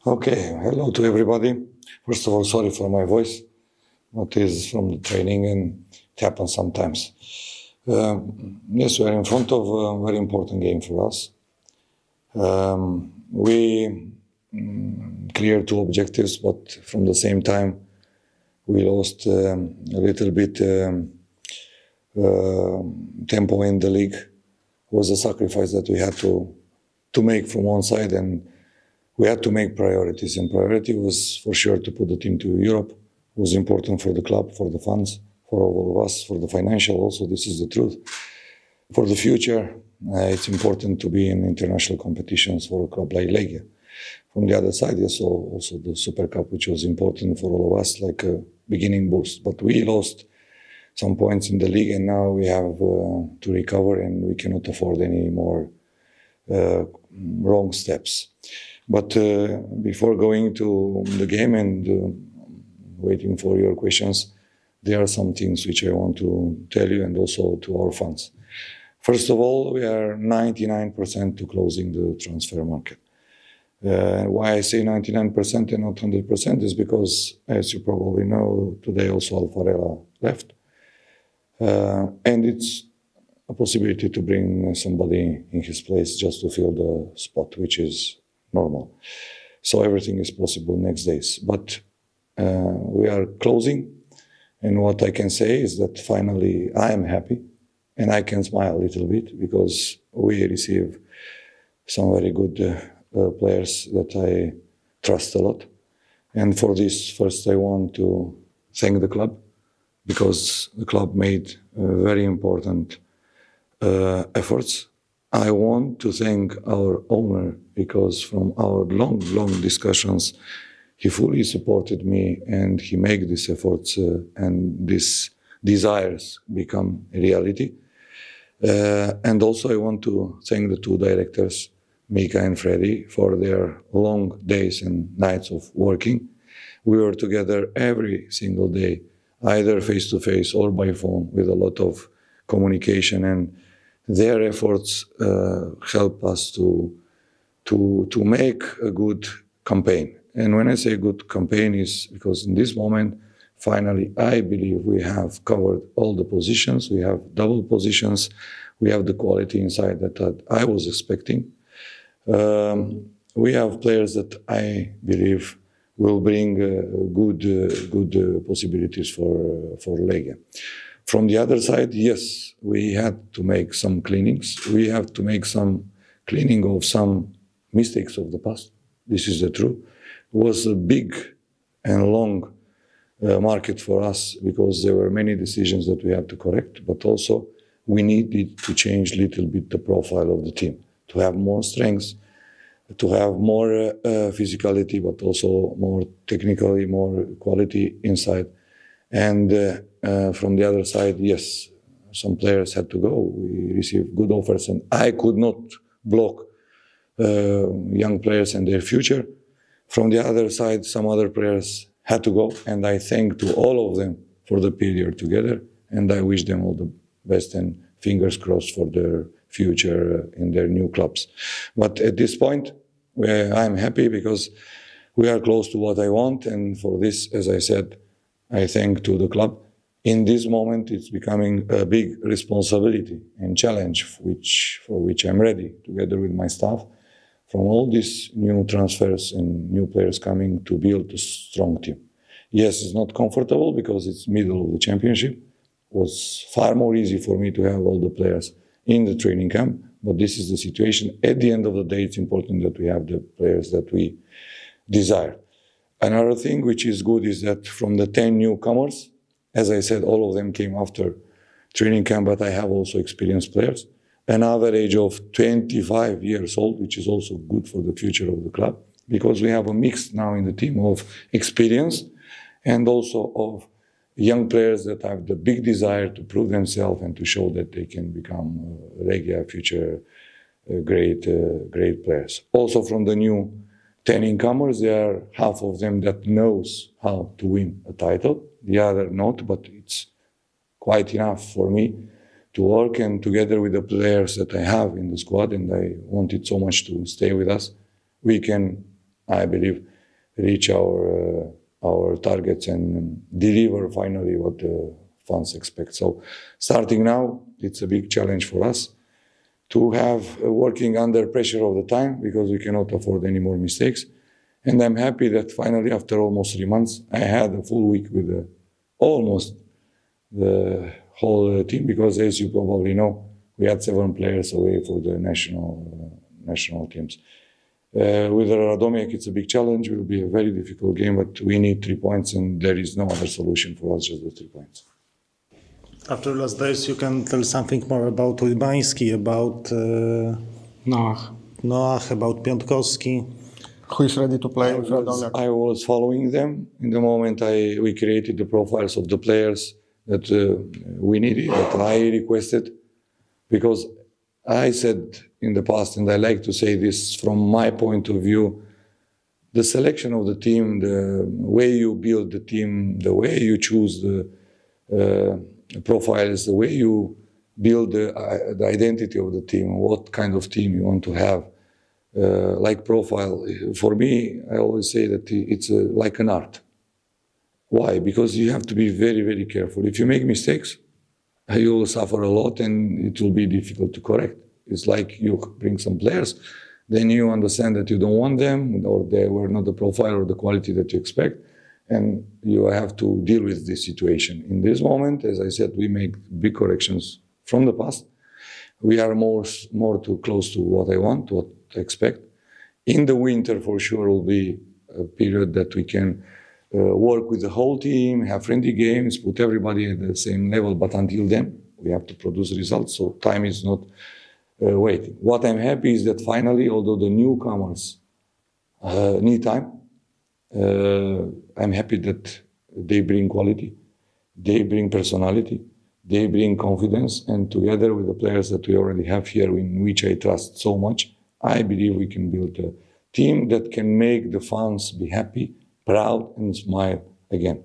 Okay, hello to everybody. First of all, sorry for my voice. It is from the training and it happens sometimes. Yes, we are in front of a very important game for us. We cleared two objectives, but from the same time, we lost a little bit tempo in the league. It was a sacrifice that we had to make from one side, and we had to make priorities. And priority was for sure to put the team to Europe. It was important for the club, for the fans, for all of us, for the financial also. This is the truth. For the future, it's important to be in international competitions for a club like Legia. From the other side, yes, also the Super Cup, which was important for all of us, like a beginning boost. But we lost some points in the league, and now we have to recover, and we cannot afford any more wrong steps. But before going to the game and waiting for your questions, there are some things which I want to tell you and also to our fans. First of all, we are 99% to closing the transfer market. Why I say 99% and not 100% is because, as you probably know, today also Alfarella left. And it's a possibility to bring somebody in his place just to fill the spot, which is normal. So everything is possible next days. But we are closing, and what I can say is that finally I am happy, and I can smile a little bit because we receive some very good players that I trust a lot. And for this, first I want to thank the club, because the club made very important efforts. I want to thank our owner, because from our long discussions, he fully supported me and he made these efforts and these desires become a reality. And also I want to thank the two directors, Mika and Freddy, for their long days and nights of working. We were together every single day, either face-to-face or by phone, with a lot of communication, and their efforts help us to make a good campaign. And when I say good campaign, is because in this moment, finally, I believe we have covered all the positions. We have double positions. We have the quality inside that I was expecting. We have players that I believe will bring good possibilities for Legia. From the other side, yes, we had to make some cleanings. We have to make some cleaning of some mistakes of the past. This is the truth. It was a big and long market for us, because there were many decisions that we had to correct, but also we needed to change a little bit the profile of the team, to have more strengths, to have more physicality, but also more technically, more quality inside. And from the other side, yes, some players had to go. We received good offers, and I could not block young players and their future. From the other side, some other players had to go, and I thank to all of them for the period together, and I wish them all the best and fingers crossed for their future in their new clubs. But at this point, I'm happy because we are close to what I want, and for this, as I said, I thank to the club. In this moment, it's becoming a big responsibility and challenge for which I'm ready, together with my staff, from all these new transfers and new players coming, to build a strong team. Yes, it's not comfortable because it's middle of the championship. It was far more easy for me to have all the players in the training camp, but this is the situation. At the end of the day, it's important that we have the players that we desire. Another thing which is good is that from the 10 newcomers, as I said, all of them came after training camp, but I have also experienced players. An average of 25 years old, which is also good for the future of the club, because we have a mix now in the team of experience and also of young players that have the big desire to prove themselves and to show that they can become Legia future great players. Also from the new 10 incomers, there are half of them that knows how to win a title, the other not, but it's quite enough for me to work, and together with the players that I have in the squad, and I wanted so much to stay with us, we can, I believe, reach our targets and deliver finally what the fans expect. So starting now, it's a big challenge for us to have working under pressure all the time because we cannot afford any more mistakes. And I'm happy that finally, after almost 3 months, I had a full week with almost the whole team because, as you probably know, we had 7 players away for the national teams. With Radomiak, it's a big challenge. It will be a very difficult game, but we need 3 points, and there is no other solution for us, just the 3 points. After last days, you can tell something more about Urbański, about Noah, about Piątkowski. Who is ready to play with Radomiak? I was following them. In the moment we created the profiles of the players that we needed, that I requested, because I said in the past, and I like to say this from my point of view, the selection of the team, the way you build the team, the way you choose the profiles, the way you build the identity of the team, what kind of team you want to have, like profile. For me, I always say that it's like an art. Why? Because you have to be very, very careful. If you make mistakes, you will suffer a lot and it will be difficult to correct. It's like you bring some players, then you understand that you don't want them or they were not the profile or the quality that you expect, and you have to deal with this situation. In this moment, as I said, we make big corrections from the past. We are more too close to what I want, what I expect. In the winter, for sure, will be a period that we can work with the whole team, have friendly games, put everybody at the same level, but until then, we have to produce results, so time is not waiting. What I'm happy is that finally, although the newcomers need time, I'm happy that they bring quality, they bring personality, they bring confidence, and together with the players that we already have here, in which I trust so much, I believe we can build a team that can make the fans be happy, proud, and smile again.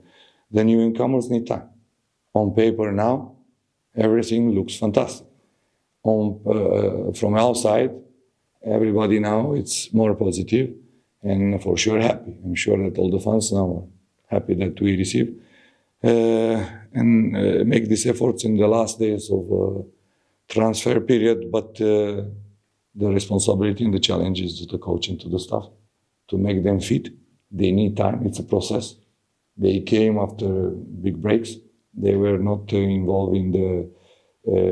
The newcomers need time. On paper now, everything looks fantastic. From outside, everybody now it's more positive and for sure happy. I'm sure that all the fans now are happy that we receive and make these efforts in the last days of transfer period. But the responsibility and the challenge is to the coach and to the staff to make them fit. They need time. It's a process. They came after big breaks. They were not involved in the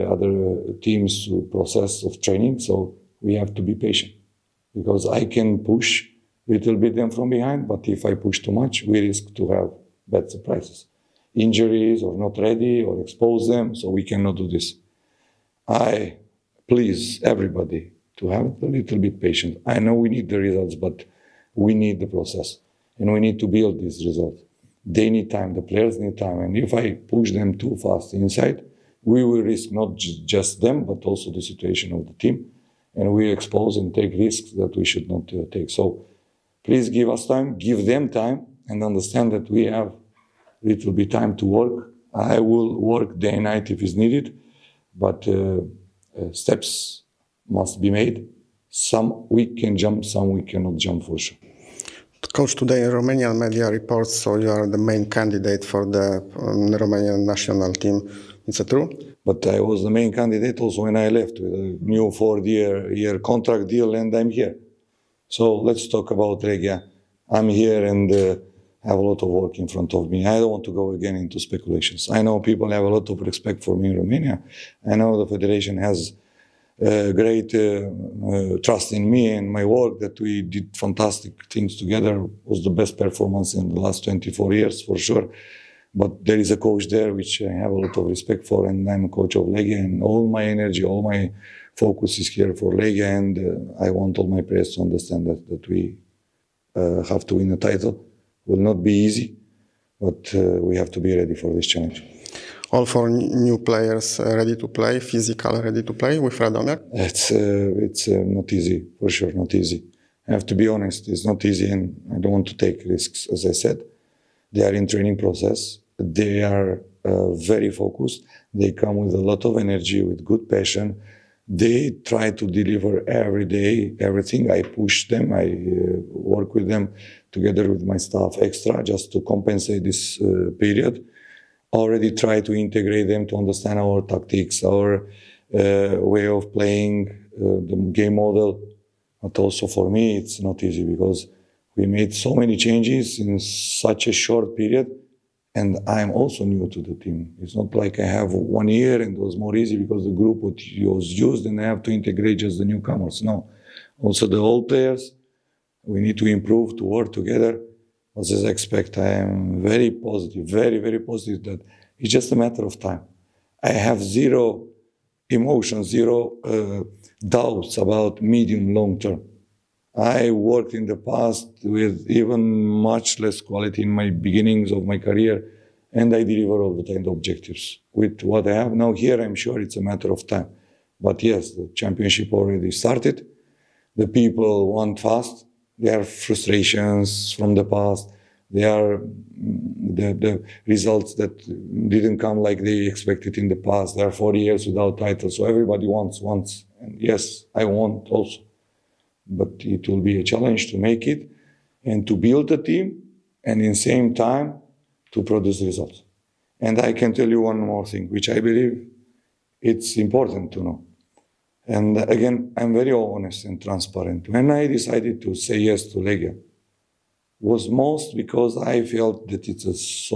other teams' process of training, so we have to be patient. Because I can push a little bit them from behind, but if I push too much, we risk to have bad surprises. Injuries or not ready or expose them, so we cannot do this. I please everybody to have a little bit patient. I know we need the results, but we need the process. And we need to build these results. They need time, the players need time. And if I push them too fast inside, we will risk not just them, but also the situation of the team. And we expose and take risks that we should not take. So please give us time, give them time, and understand that we have a little bit time to work. I will work day and night if it's needed, but steps must be made. Some we can jump, some we cannot jump for sure. Coach, today Romanian media reports so you are the main candidate for the Romanian national team. Is it true? But I was the main candidate also when I left with a new 4-year contract deal, and I'm here. So let's talk about Legia. I'm here and have a lot of work in front of me. I don't want to go again into speculations. I know people have a lot of respect for me in Romania. I know the federation has great trust in me and my work, that we did fantastic things together. It was the best performance in the last 24 years for sure. But there is a coach there which I have a lot of respect for, and I'm a coach of Legia, and all my energy, all my focus is here for Legia, and I want all my players to understand that we have to win a title. It will not be easy, but we have to be ready for this challenge. All 4 new players ready to play, physical ready to play with Radomiak? It's not easy, for sure, not easy. I have to be honest, it's not easy, and I don't want to take risks, as I said. They are in training process. They are very focused. They come with a lot of energy, with good passion, They try to deliver every day, everything. I push them, I work with them together with my staff extra just to compensate this period. Already try to integrate them to understand our tactics, our way of playing, the game model. But also for me, it's not easy because we made so many changes in such a short period, and I'm also new to the team. It's not like I have 1 year and it was more easy because the group was used and I have to integrate just the newcomers. No, also the old players, we need to improve, to work together. As I expect, I am very positive, very, very positive that it's just a matter of time. I have zero emotions, zero doubts about medium, long term. I worked in the past with even much less quality in my beginnings of my career, and I deliver all the time the objectives. With what I have now here, I'm sure it's a matter of time. But yes, the championship already started. The people want fast. There are frustrations from the past. There are the results that didn't come like they expected in the past. There are 4 years without titles, so everybody wants. And yes, I want also. But it will be a challenge to make it and to build a team and in the same time to produce results. And I can tell you one more thing, which I believe it's important to know. And again, I'm very honest and transparent. When I decided to say yes to Legia, was most because I felt that it's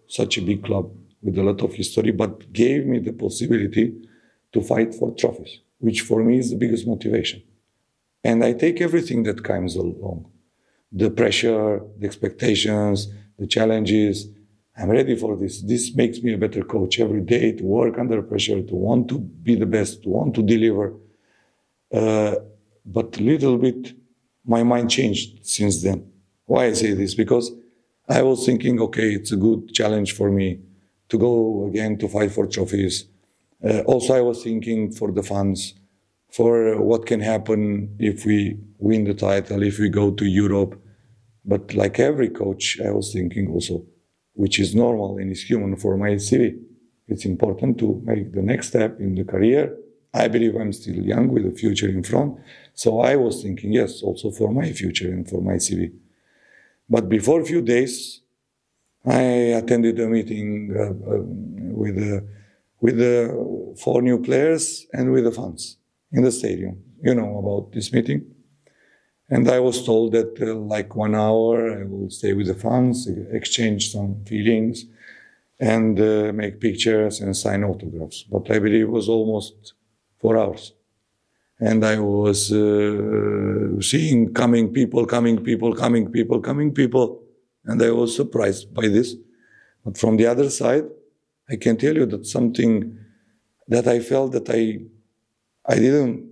such a big club with a lot of history, but gave me the possibility to fight for trophies, which for me is the biggest motivation. And I take everything that comes along. The pressure, the expectations, the challenges. I'm ready for this. This makes me a better coach every day, to work under pressure, to want to be the best, to want to deliver. But a little bit, my mind changed since then. Why I say this? Because I was thinking, okay, it's a good challenge for me to go again to fight for trophies. Also, I was thinking for the fans, for what can happen if we win the title, if we go to Europe. But like every coach, I was thinking also, which is normal and is human for my CV. It's important to make the next step in the career. I believe I'm still young with a future in front. So I was thinking, yes, also for my future and for my CV. But before a few days, I attended a meeting with the 4 new players and with the fans in the stadium. You know about this meeting. And I was told that like 1 hour, I will stay with the fans, exchange some feelings, and make pictures and sign autographs. But I believe it was almost 4 hours. And I was seeing coming people, and I was surprised by this. But from the other side, I can tell you that something that I felt that I didn't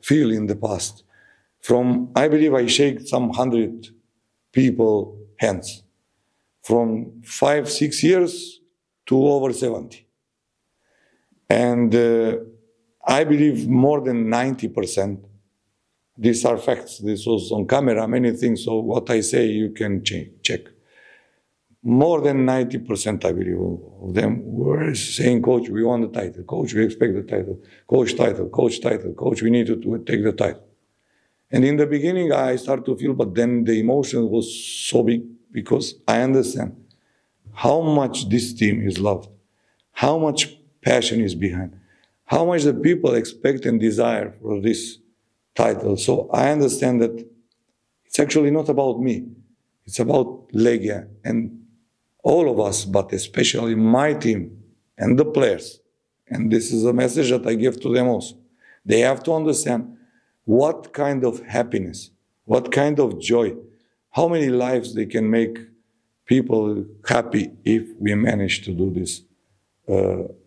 feel in the past. I believe I shake some 100 people hands from 5-6 years to over 70. And I believe more than 90%, these are facts. This was on camera, many things. So what I say, you can check. More than 90%, I believe, of them were saying, Coach, we want the title. Coach, we expect the title. Coach, title. Coach, title. Coach, we need to take the title. And in the beginning, I started to feel, but then the emotion was so big because I understand how much this team is loved, how much passion is behind, how much the people expect and desire for this title. So I understand that it's actually not about me. It's about Legia and all of us, but especially my team and the players. And this is a message that I give to them also. They have to understand what kind of happiness, what kind of joy, how many lives they can make people happy if we manage to do these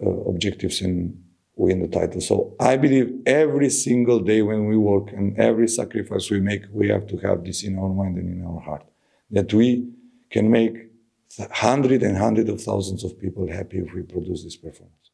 objectives and win the title. So I believe every single day when we work and every sacrifice we make, we have to have this in our mind and in our heart, that we can make hundreds and hundreds of thousands of people happy if we produce this performance.